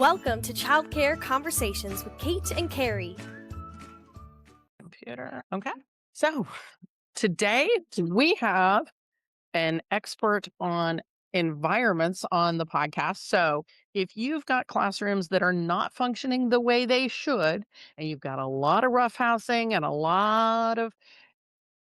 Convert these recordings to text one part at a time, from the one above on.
Welcome to Childcare Conversations with Kate and Carrie. Computer. Okay. So today we have an expert on environments on the podcast. So if you've got classrooms that are not functioning the way they should, and you've got a lot of roughhousing and a lot of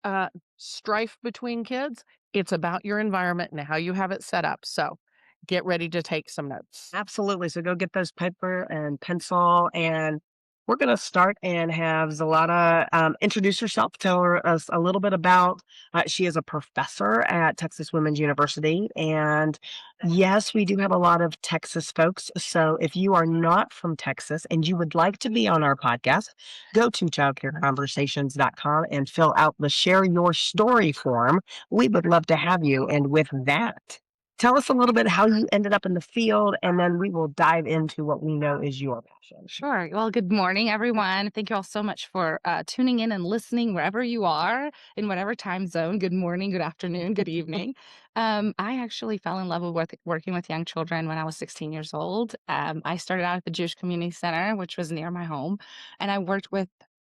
uh, strife between kids, it's about your environment and how you have it set up. So get ready to take some notes. Absolutely. So go get those paper and pencil, and we're going to start and have Zlata introduce herself, us a little bit about. She is a professor at Texas Women's University, and yes, we do have a lot of Texas folks. So if you are not from Texas and you would like to be on our podcast, go to childcareconversations.com and fill out the Share Your Story form. We would love to have you. And with that, tell us a little bit how you ended up in the field, and then we will dive into what we know is your passion. Sure. Well, good morning, everyone. Thank you all so much for tuning in and listening wherever you are, in whatever time zone. Good morning, good afternoon, good evening. I actually fell in love with working with young children when I was 16 years old. I started out at the Jewish Community Center, which was near my home, and I worked with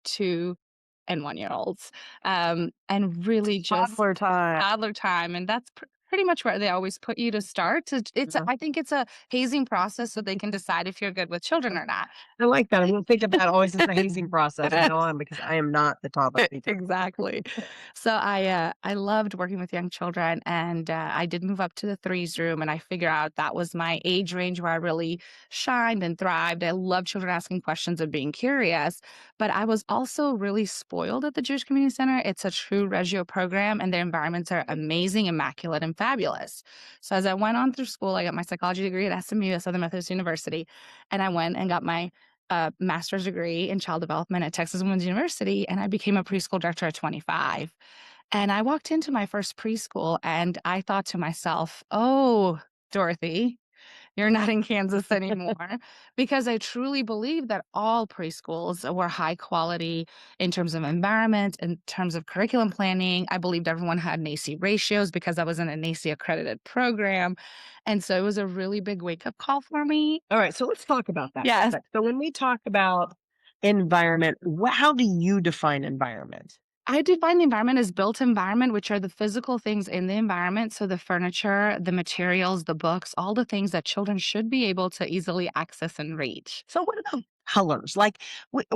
2 and 1-year-olds, and really just Toddler time. toddler time. And that's pretty much where they always put you to start. I think it's a hazing process so they can decide if you're good with children or not. I like that. I don't think of that always as a hazing process and on because I am not the toddler teacher. Exactly. So I loved working with young children, and I did move up to the threes room, and I figured out that was my age range where I really shined and thrived. I love children asking questions and being curious, but I was also really spoiled at the Jewish Community Center. It's a true Reggio program, and their environments are amazing, immaculate, and fabulous. So as I went on through school, I got my psychology degree at SMU, at Southern Methodist University, and I went and got my master's degree in child development at Texas Women's University, and I became a preschool director at 25. And I walked into my first preschool, and I thought to myself, oh, Dorothy, you're not in Kansas anymore, because I truly believe that all preschools were high quality in terms of environment, in terms of curriculum planning. I believed everyone had NACE ratios because I was in a NACE accredited program. And so it was a really big wake up call for me. All right, so let's talk about that. Yes. So when we talk about environment, how do you define environment? I define the environment as built environment, which are the physical things in the environment. So the furniture, the materials, the books, all the things that children should be able to easily access and reach. So what about colors? Like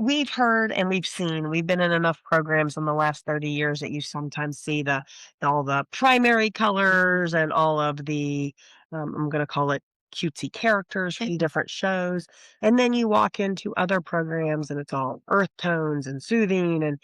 we've heard and we've seen, we've been in enough programs in the last 30 years that you sometimes see all the primary colors and all of the, I'm going to call it cutesy characters from different shows. And then you walk into other programs and it's all earth tones and soothing. And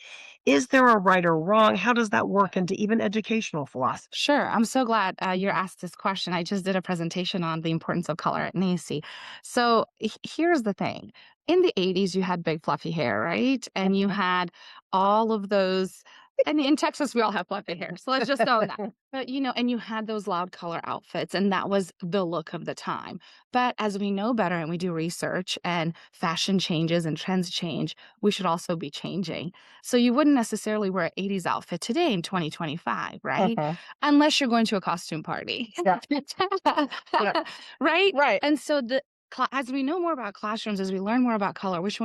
is there a right or wrong? How does that work into even educational philosophy? Sure. I'm so glad you're asked this question. I just did a presentation on the importance of color at NACE. So here's the thing. In the 80s, you had big fluffy hair, right? And you had all of those. And in Texas, we all have fluffy hair. So let's just own that. But, and you had those loud color outfits, and that was the look of the time. But as we know better and we do research and fashion changes and trends change, we should also be changing. So you wouldn't necessarily wear an 80s outfit today in 2025, right? Unless you're going to a costume party. Yeah. Right? Right. And so as we know more about classrooms, as we learn more about color, which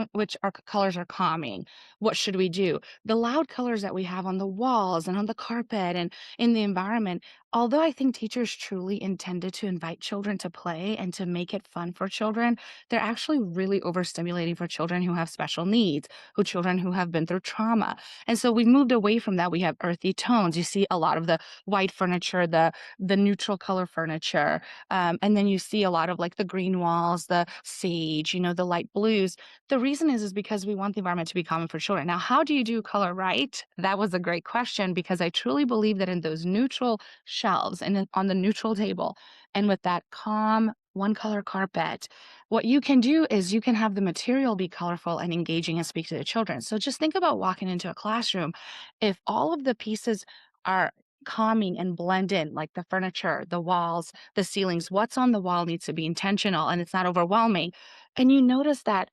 colors are calming, what should we do? The loud colors that we have on the walls and on the carpet and in the environment, although I think teachers truly intended to invite children to play and to make it fun for children, they're actually really overstimulating for children who have special needs, children who have been through trauma. And so we've moved away from that. We have earthy tones. You see a lot of the white furniture, the neutral color furniture, and then you see a lot of like the green walls, the sage, the light blues. The reason is because we want the environment to be common for children. Now, how do you do color right? That was a great question, because I truly believe that in those neutral shelves and on the neutral table and with that calm one color carpet, what you can do is you can have the material be colorful and engaging and speak to the children. So just think about walking into a classroom. If all of the pieces are calming and blend in, like the furniture, the walls, the ceilings, what's on the wall needs to be intentional and it's not overwhelming. And you notice that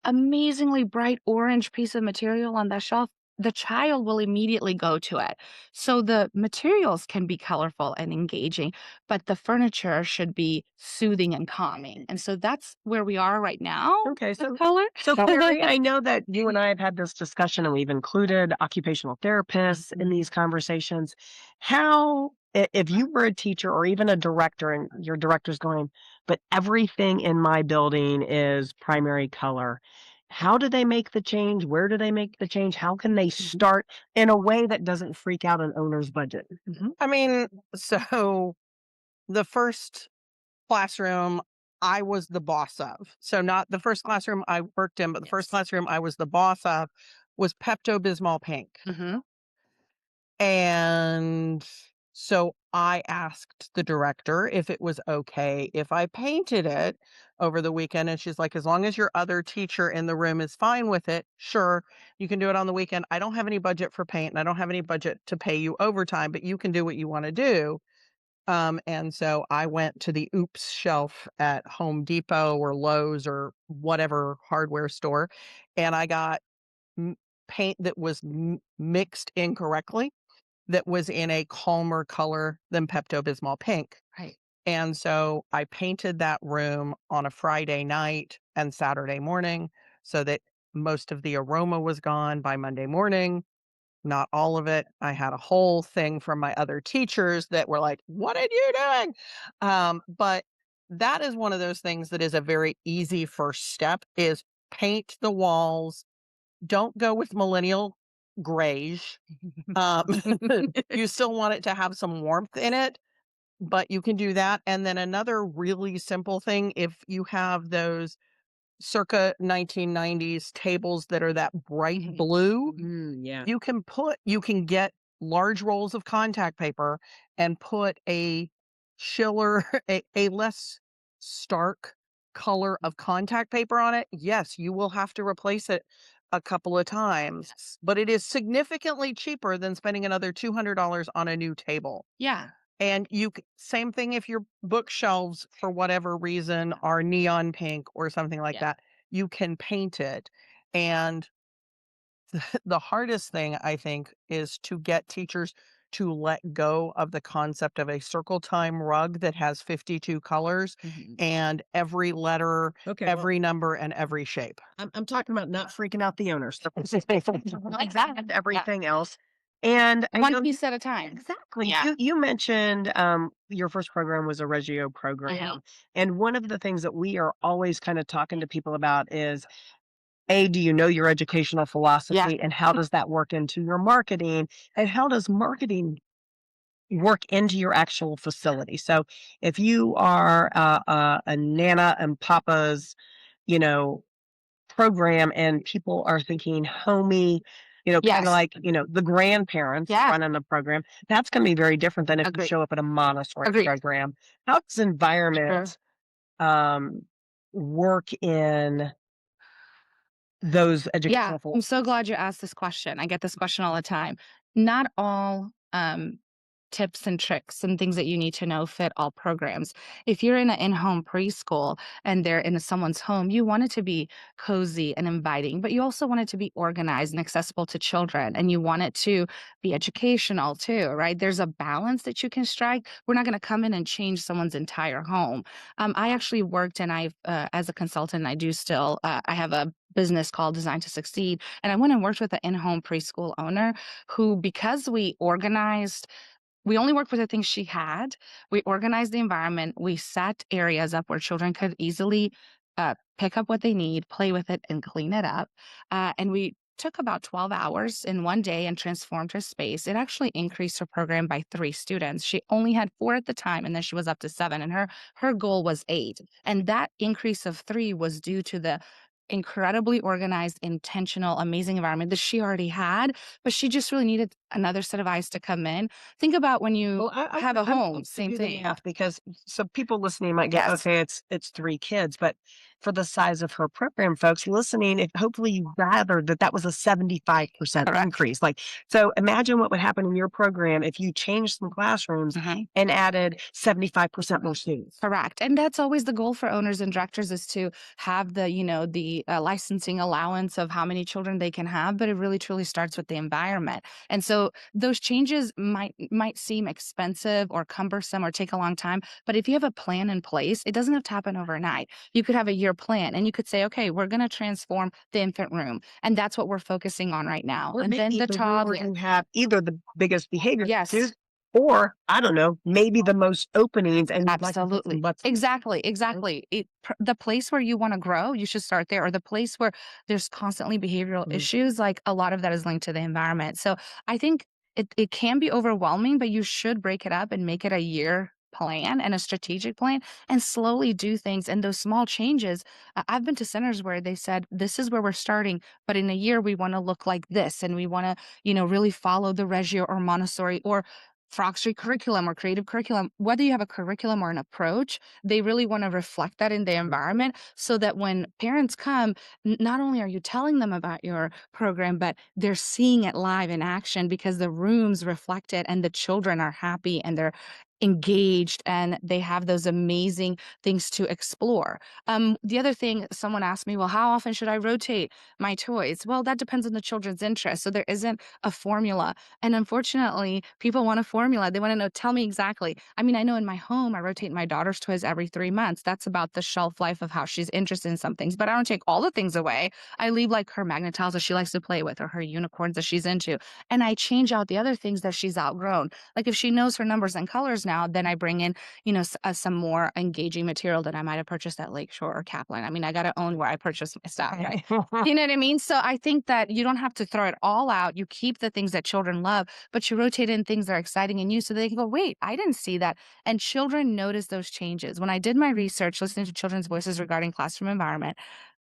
amazingly bright orange piece of material on that shelf, the child will immediately go to it. So the materials can be colorful and engaging, but the furniture should be soothing and calming. And so that's where we are right now Okay, with so color. Carrie, I know that you and I have had this discussion and we've included occupational therapists in these conversations. How, if you were a teacher or even a director and your director's going, but everything in my building is primary color, how do they make the change? Where do they make the change? How can they start in a way that doesn't freak out an owner's budget? I mean, so the first classroom I was the boss of. So not the first classroom I worked in, but the first classroom I was the boss of was Pepto-Bismol pink. Hmm. And so I asked the director if it was okay if I painted it over the weekend. And she's like, as long as your other teacher in the room is fine with it, sure, you can do it on the weekend. I don't have any budget for paint and I don't have any budget to pay you overtime, but you can do what you want to do. And so I went to the Oops shelf at Home Depot or Lowe's or whatever hardware store, and I got m- paint that was mixed incorrectly, that was in a calmer color than Pepto-Bismol pink. Right. And so I painted that room on a Friday night and Saturday morning so that most of the aroma was gone by Monday morning. Not all of it. I had a whole thing from my other teachers that were like, "What are you doing?" But that is one of those things that is a very easy first step is paint the walls. Don't go with millennial grayish. Um, you still want it to have some warmth in it, but you can do that. And then another really simple thing, if you have those circa 1990s tables that are that bright blue, Yeah. you can get large rolls of contact paper and put a chiller, a less stark color of contact paper on it. Yes, you will have to replace it a couple of times, Yes. but it is significantly cheaper than spending another $200 on a new table. Yeah. And same thing if your bookshelves, for whatever reason, are neon pink or something like Yeah. that, you can paint it. And the hardest thing, I think, is to get teachers to let go of the concept of a circle time rug that has 52 colors Mhm. and every letter, Okay. Well, every number, and every shape. I'm talking about not freaking out the owners. Exactly. And everything else. And I One know piece at a time. exactly. Yeah. You mentioned your first program was a Reggio program. And one of the things that we are always kind of talking to people about is A, do you know your educational Yeah. philosophy and how does that work into your marketing? And how does marketing work into your actual facility? So if you are a Nana and Papa's, you know, program and people are thinking homey, kind of Yes. like, the grandparents Yeah. running the program, that's going to be very different than if you Agreed. show up at a Montessori Agreed. program. How does Sure. environment work in those Yeah. educational I'm philosophies? so glad you asked this question. I get this question all the time. Not all tips and tricks and things that you need to know fit all programs. If you're in an in-home preschool and they're in someone's home, you want it to be cozy and inviting, but you also want it to be organized and accessible to children, and you want it to be educational too, right? There's a balance that you can strike. We're not going to come in and change someone's entire home. I actually worked, and I've as a consultant, I do still. I have a business called Design to Succeed, and I went and worked with an in-home preschool owner who, because we only worked with the things she had. We organized the environment. We set areas up where children could easily pick up what they need, play with it, and clean it up. And we took about 12 hours in one day and transformed her space. It actually increased her program by 3 students. She only had 4 at the time, and then she was up to 7, and her goal was 8. And that increase of 3 was due to the incredibly organized, intentional, amazing environment that she already had, but she just really needed another set of eyes to come in. Think about when you Well, have a I'm home, close to same do the thing. math because so people listening might get, Yes. okay, it's 3 kids, but for the size of her program, folks listening, hopefully you gathered that was a 75% Correct. increase. Like, so imagine what would happen in your program if you changed some classrooms Mhm. and added 75% more students. Correct. And that's always the goal for owners and directors is to have the licensing allowance of how many children they can have, but it really truly starts with the environment. And so those changes might seem expensive or cumbersome or take a long time, but if you have a plan in place, it doesn't have to happen overnight. You could have a year plan and you could say, okay, we're going to transform the infant room. And that's what we're focusing on right now. Or And then maybe the the room where toddler. you have either the biggest behavior Yes. issues or, I don't know, maybe the most openings and you'd like to put some Absolutely. butts. Exactly. The place where you want to grow, you should start there, or the place where there's constantly behavioral Mm. issues, like a lot of that is linked to the environment. So I think it can be overwhelming, but you should break it up and make it a year plan and a strategic plan and slowly do things. And those small changes, I've been to centers where they said, this is where we're starting, but in a year we want to look like this and we want to, really follow the Reggio or Montessori or Frog Street curriculum or creative curriculum, whether you have a curriculum or an approach, they really want to reflect that in the environment so that when parents come, not only are you telling them about your program, but they're seeing it live in action because the rooms reflect it and the children are happy and they're engaged and they have those amazing things to explore. The other thing someone asked me, well, how often should I rotate my toys? Well, that depends on the children's interest. So there isn't a formula. And unfortunately, people want a formula. They want to know, tell me exactly. I mean, I know in my home, I rotate my daughter's toys every 3 months. That's about the shelf life of how she's interested in some things, but I don't take all the things away. I leave like her magnet tiles that she likes to play with or her unicorns that she's into. And I change out the other things that she's outgrown. Like if she knows her numbers and colors now, then I bring in, some more engaging material that I might have purchased at Lakeshore or Kaplan. I mean, I got to own where I purchase my stuff, right? You know what I mean? So I think that you don't have to throw it all out. You keep the things that children love, but you rotate in things that are exciting in you so they can go, wait, I didn't see that. And children notice those changes. When I did my research, listening to children's voices regarding classroom environment,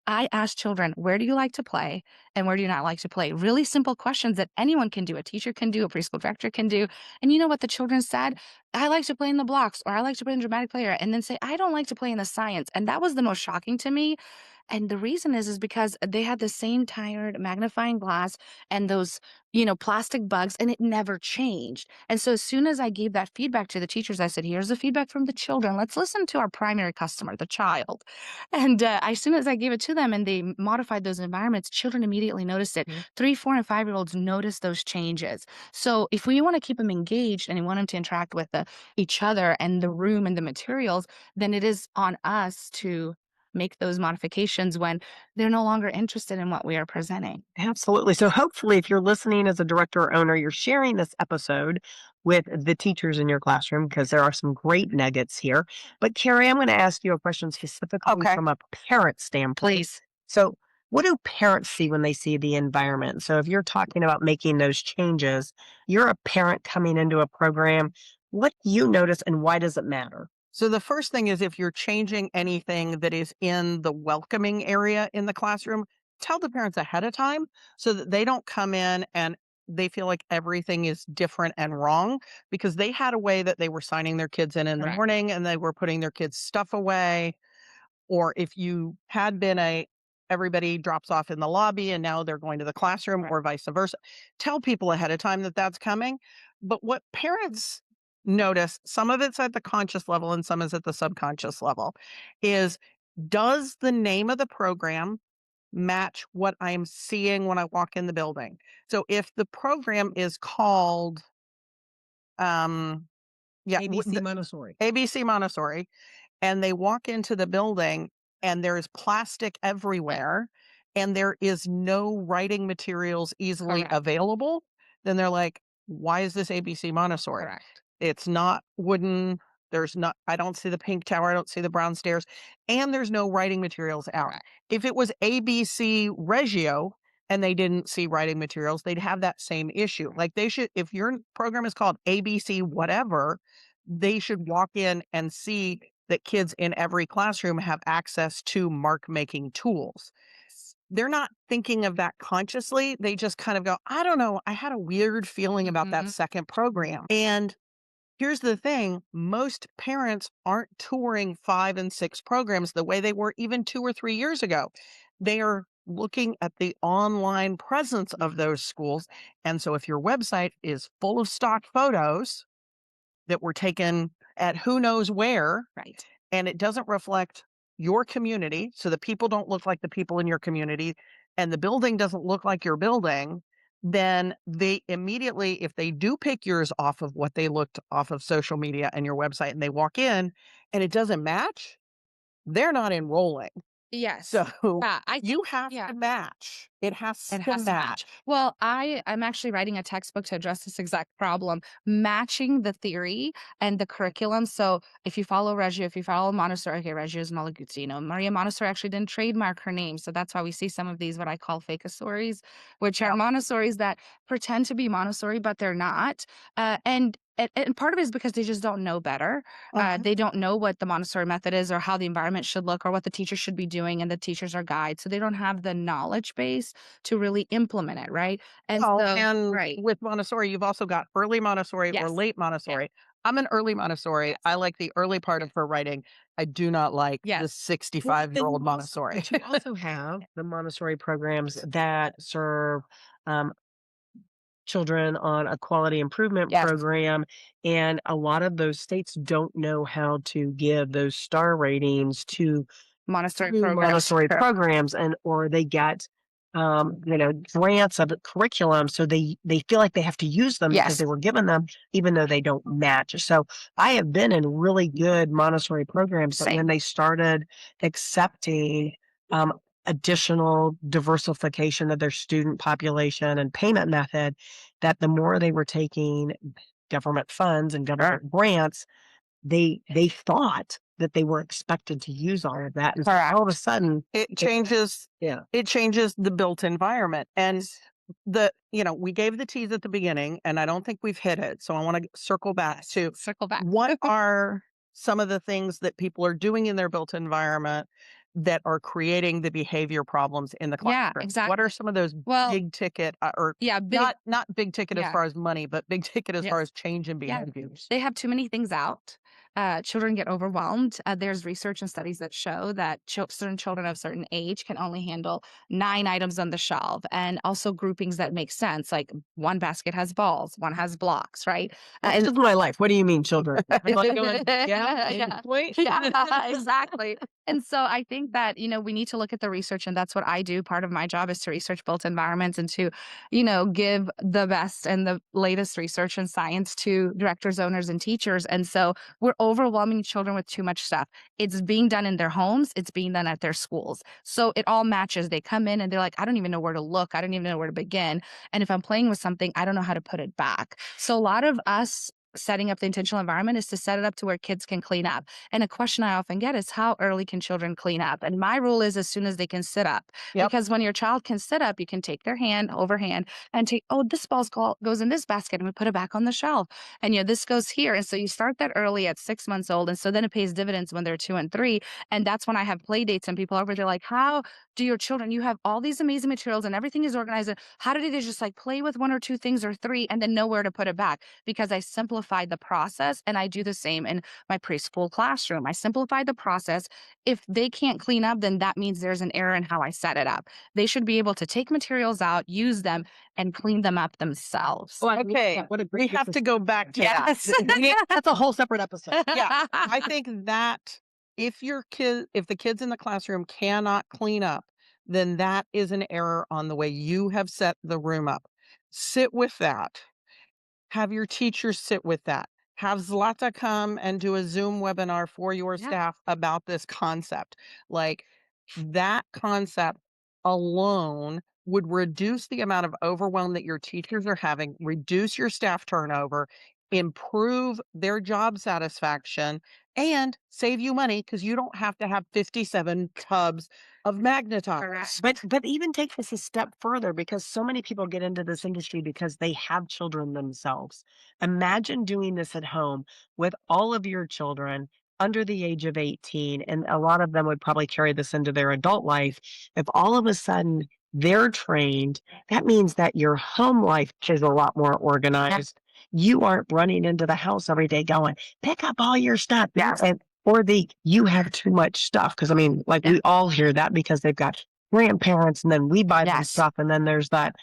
I asked children, where do you like to play and where do you not like to play? Really simple questions that anyone can do. A teacher can do, a preschool director can do. And you know what the children said? I like to play in the blocks or I like to play in dramatic player and then say, I don't like to play in the science. And that was the most shocking to me. And the reason is because they had the same tired magnifying glass and those, plastic bugs, and it never changed. And so as soon as I gave that feedback to the teachers, I said, here's the feedback from the children. Let's listen to our primary customer, the child. And as soon as I gave it to them and they modified those environments, children immediately noticed it. 3, 4, and 5-year-olds notice those changes. So if we want to keep them engaged and we want them to interact with each other and the room and the materials, then it is on us to make those modifications when they're no longer interested in what we are presenting. Absolutely. So hopefully if you're listening as a director or owner, you're sharing this episode with the teachers in your classroom because there are some great nuggets here. But Carrie, I'm going to ask you a question specifically Okay. from a parent standpoint. Please. So what do parents see when they see the environment? So if you're talking about making those changes, you're a parent coming into a program. What do you notice and why does it matter? So the first thing is if you're changing anything that is in the welcoming area in the classroom, tell the parents ahead of time so that they don't come in and they feel like everything is different and wrong because they had a way that they were signing their kids in the Correct. morning and they were putting their kids' stuff away. Or if you had been everybody drops off in the lobby and now they're going to the classroom or vice versa, tell people ahead of time that that's coming. But what parents notice, some of it's at the conscious level and some is at the subconscious level, is does the name of the program match what I'm seeing when I walk in the building? So if the program is called, yeah, ABC Montessori. ABC Montessori, and they walk into the building and there's plastic everywhere and there is no writing materials easily Correct. available, then they're like, why is this ABC Montessori? Correct. It's not wooden. I don't see the pink tower. I don't see the brown stairs. And there's no writing materials out. Correct. If it was ABC Reggio and they didn't see writing materials, they'd have that same issue. Like they should, if your program is called ABC whatever, they should walk in and see that kids in every classroom have access to mark making tools. they're not thinking of that consciously. They just kind of go, I don't know. I had a weird feeling about that second program. And here's the thing, most parents aren't touring 5 and 6 programs the way they were even 2 or 3 years ago. They are looking at the online presence of those schools. And so if your website is full of stock photos that were taken at who knows where, Right. and it doesn't reflect your community, so the people don't look like the people in your community, and the building doesn't look like your building, then they immediately, if they do pick yours off of what they looked off of social media and your website, and they walk in and it doesn't match, they're not enrolling. Yes. So Yeah, I you think have to match. It has it to has to match. match. Well, I'm actually writing a textbook to address this exact problem, matching the theory and the curriculum. So if you follow Reggio, if you follow Montessori, okay, Reggio is Malaguzzi. Maria Montessori actually didn't trademark her name. So that's why we see some of these, what I call fake-assories, which are Montessoris that pretend to be Montessori, but they're not. And part of it is because they just don't know better. They don't know what the Montessori method is or how the environment should look or what the teacher should be doing, and the teachers are guides. So they don't have the knowledge base to really implement it, right? And Well, so and right. with Montessori, you've also got early Montessori or Yes. late Yeah. Montessori. I'm an early Montessori. Yes. I like the early part of her writing. I do not like the Yes. Well, 65-year-old Montessori. But you also have the Montessori programs that serve um, children on a quality improvement Yes. program, and a lot of those states don't know how to give those star ratings to Montessori through programs. Montessori Sure. programs, and or they get grants of the curriculum, so they feel like they have to use them because Yes. they were given them, even though they don't match. So I have been in really good Montessori programs, but when Same. they started accepting um, additional diversification of their student population and payment method, that the more they were taking government funds and government grants, they thought that they were expected to use all of that, and so all of a Correct. sudden, It changes yeah. it changes the built environment. And we gave the tease at the beginning, and I don't think we've hit it. So I want to circle back to Circle back. what are some of the things that people are doing in their built environment that are creating the behavior problems in the Yeah, classroom? exactly. What are some of those Well, big ticket or yeah, big. not big ticket as Yeah. far as money, but big ticket as far Yes. as change in Yeah. behaviors? They have too many things out. Children get overwhelmed. There's research and studies that show that certain children of certain age can only handle 9 items on the shelf, and also groupings that make sense. Like one basket has balls, one has blocks, right? This is my life. What do you mean, children? I'm like going, Yeah. wait. Yeah, exactly. And so I think that, we need to look at the research, and that's what I do. Part of my job is to research built environments and to, give the best and the latest research and science to directors, owners, and teachers. And so we're overwhelming children with too much stuff. It's being done in their homes, it's being done at their schools. So it all matches. They come in and they're like, I don't even know where to look. I don't even know where to begin. And if I'm playing with something, I don't know how to put it back. So a lot of us setting up the intentional environment is to set it up to where kids can clean up. And a question I often get is, how early can children clean up? And my rule is as soon as they can sit up. Yep. Because when your child can sit up, you can take their hand overhand and take, oh, this ball goes in this basket, and we put it back on the shelf. And this goes here. And so you start that early at 6 months old. And so then it pays dividends when they're 2 and 3. And that's when I have play dates and people over there like, how do your children, you have all these amazing materials and everything is organized. And how did they just like play with 1 or 2 things or 3 and then know where to put it back? Because I simplified the process, and I do the same in my preschool classroom. I simplify the process. If they can't clean up, then that means there's an error in how I set it up. They should be able to take materials out, use them, and clean them up themselves. Okay, we have to go back to that. Yes. That's a whole separate episode. Yeah, I think that if the kids in the classroom cannot clean up, then that is an error on the way you have set the room up. Sit with that. Have your teachers sit with that. Have Zlata come and do a Zoom webinar for your Yeah. staff about this concept. Like, that concept alone would reduce the amount of overwhelm that your teachers are having, reduce your staff turnover, improve their job satisfaction, and save you money because you don't have to have 57 tubs of magnetizers. Correct. But even take this a step further, because so many people get into this industry because they have children themselves. Imagine doing this at home with all of your children under the age of 18, and a lot of them would probably carry this into their adult life. If all of a sudden they're trained, that means that your home life is a lot more organized. You aren't running into the house every day going, pick up all your stuff. Yes. And or you have too much stuff. Cause I mean, like we all hear that because they've got grandparents and then we buy them stuff. And then there's that,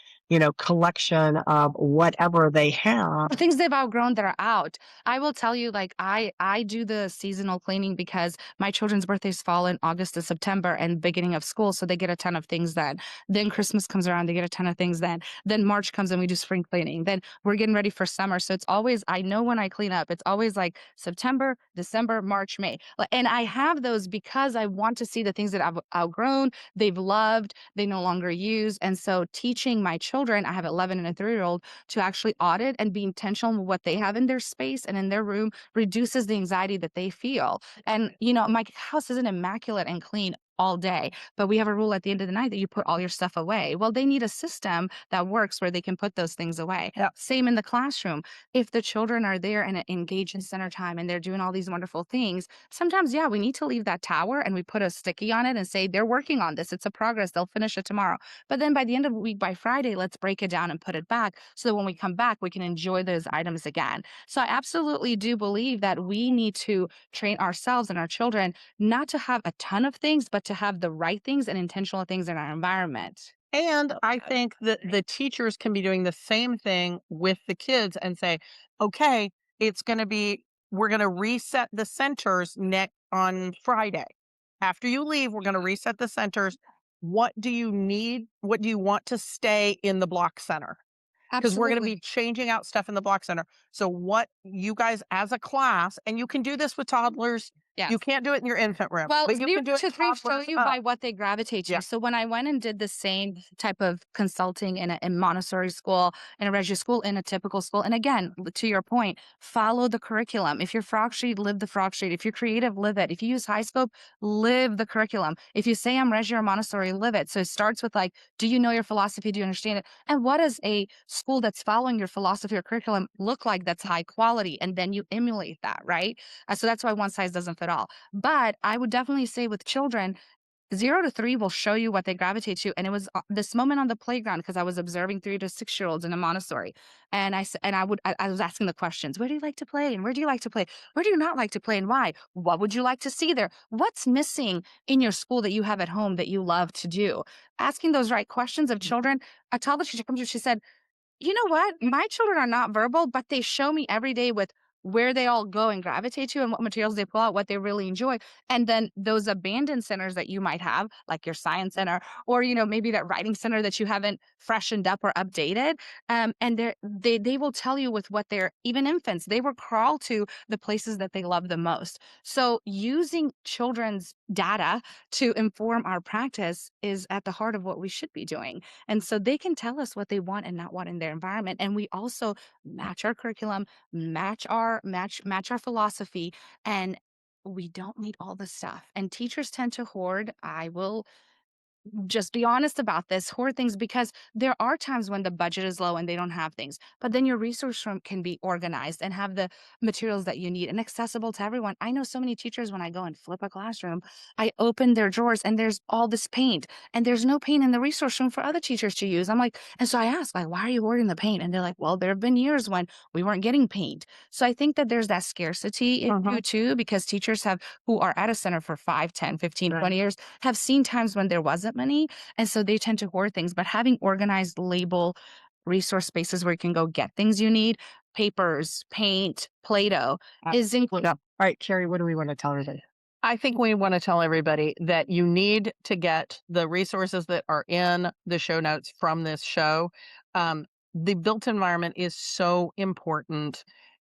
collection of whatever they have. Or things they've outgrown that are out. I will tell you, like I do the seasonal cleaning because my children's birthdays fall in August to September and beginning of school, so they get a ton of things then. Then Christmas comes around, they get a ton of things then. Then March comes and we do spring cleaning. Then we're getting ready for summer. So it's always, I know when I clean up, it's always like September, December, March, May. And I have those because I want to see the things that I've outgrown, they've loved, they no longer use. And so teaching my children, I have 11 and a 3-year-old, to actually audit and be intentional with what they have in their space and in their room reduces the anxiety that they feel. And, my house isn't immaculate and clean all day, but we have a rule at the end of the night that you put all your stuff away. Well, they need a system that works where they can put those things away. Yep. Same in the classroom. If the children are there and engaged in center time and they're doing all these wonderful things, sometimes, we need to leave that tower and we put a sticky on it and say, they're working on this. It's a progress. They'll finish it tomorrow. But then by the end of the week, by Friday, let's break it down and put it back so that when we come back, we can enjoy those items again. So I absolutely do believe that we need to train ourselves and our children not to have a ton of things, but to have the right things and intentional things in our environment. And I think that the teachers can be doing the same thing with the kids and say, okay, we're going to reset the centers on Friday. After you leave, we're going to reset the centers. What do you need? What do you want to stay in the block center? Because we're going to be changing out stuff in the block center. So what you guys as a class, and you can do this with toddlers. Yes. You can't do it in your infant room. Well, but you can do it 0 to 3 show toddlers you up. by what they gravitate to. Yeah. So when I went and did the same type of consulting in Montessori school, in a Reggio school, in a typical school, and again, to your point, follow the curriculum. If you're Frog Street, live the Frog Street. If you're creative, live it. If you use High Scope, live the curriculum. If you say I'm Reggio or Montessori, live it. So it starts with like, do you know your philosophy? Do you understand it? And what does a school that's following your philosophy or curriculum look like that's high quality? And then you emulate that, right? So that's why one size doesn't fit all. But I would definitely say with children, 0 to 3 will show you what they gravitate to. And it was this moment on the playground because I was observing 3 to 6-year-olds in a Montessori, and I was asking the questions: where do you like to play, and where do you like to play? Where do you not like to play, and why? What would you like to see there? What's missing in your school that you have at home that you love to do? Asking those right questions of children. A toddler teacher comes to, she said, you know what? My children are not verbal, but they show me every day with where they all go and gravitate to and what materials they pull out, what they really enjoy. And then those abandoned centers that you might have, like your science center, or, maybe that writing center that you haven't freshened up or updated. And they will tell you with what they're, even infants, they will crawl to the places that they love the most. So using children's data to inform our practice is at the heart of what we should be doing. And so they can tell us what they want and not want in their environment. And we also match our curriculum, match our philosophy, and we don't need all the stuff. And teachers tend to hoard. I will just be honest about this, hoard things, because there are times when the budget is low and they don't have things, but then your resource room can be organized and have the materials that you need and accessible to everyone. I know so many teachers, when I go and flip a classroom, I open their drawers and there's all this paint, and there's no paint in the resource room for other teachers to use. I'm like, and so I ask, like, why are you hoarding the paint? And they're like, well, there have been years when we weren't getting paint. So I think that there's that scarcity issue too, because teachers who are at a center for 5, 10, 15, 20 years have seen times when there wasn't money. And so they tend to hoard things, but having organized label resource spaces where you can go get things you need, papers, paint, Play-Doh, is included. All right, Carrie, what do we want to tell everybody? I think we want to tell everybody that you need to get the resources that are in the show notes from this show. The built environment is so important,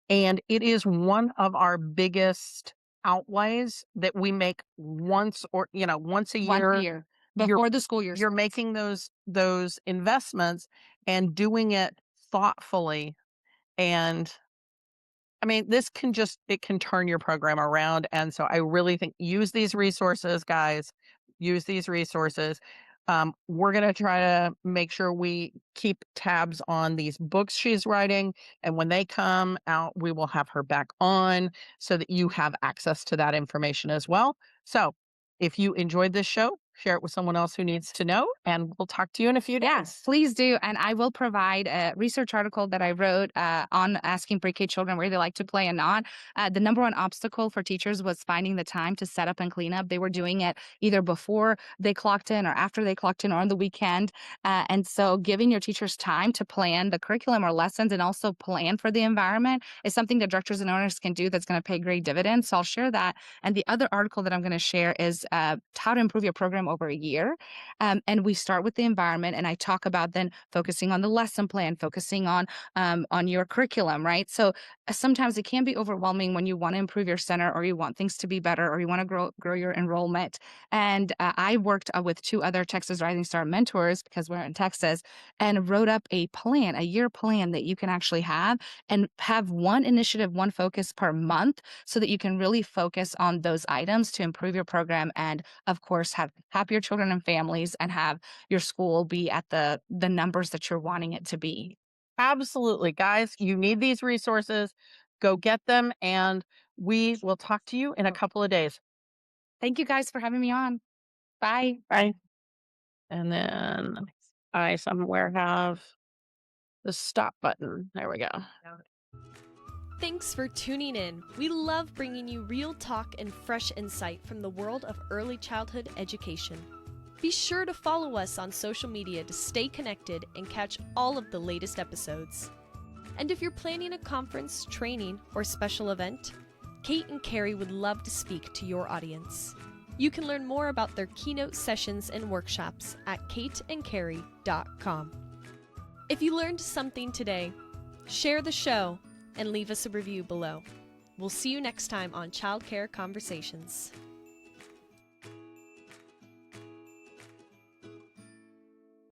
and it is one of our biggest outlays that we make once a year. 1 year before the school year. You're making those investments and doing it thoughtfully. And I mean, it can turn your program around. And so I really think use these resources, guys. Use these resources. We're going to try to make sure we keep tabs on these books she's writing. And when they come out, we will have her back on so that you have access to that information as well. So if you enjoyed this show, share it with someone else who needs to know, and we'll talk to you in a few days. Yes, please do. And I will provide a research article that I wrote on asking pre-K children where they like to play and not. The number one obstacle for teachers was finding the time to set up and clean up. They were doing it either before they clocked in or after they clocked in or on the weekend. And so giving your teachers time to plan the curriculum or lessons and also plan for the environment is something that directors and owners can do that's going to pay great dividends. So I'll share that. And the other article that I'm going to share is how to improve your program over a year. And we start with the environment, and I talk about then focusing on the lesson plan, focusing on your curriculum, right? So sometimes it can be overwhelming when you want to improve your center, or you want things to be better, or you want to grow your enrollment. And I worked with 2 other Texas Rising Star mentors because we're in Texas, and wrote up a plan, a year plan that you can actually have, and have one initiative, one focus per month, so that you can really focus on those items to improve your program, and of course have happier children and families, and have your school be at the numbers that you're wanting it to be. Absolutely. Guys, you need these resources. Go get them, and we will talk to you in a couple of days. Thank you guys for having me on. Bye. Bye. And then I somewhere have the stop button. There we go. Thanks for tuning in. We love bringing you real talk and fresh insight from the world of early childhood education. Be sure to follow us on social media to stay connected and catch all of the latest episodes. And if you're planning a conference, training, or special event, Kate and Carrie would love to speak to your audience. You can learn more about their keynote sessions and workshops at kateandcarrie.com. If you learned something today, share the show and leave us a review below. We'll see you next time on Childcare Conversations.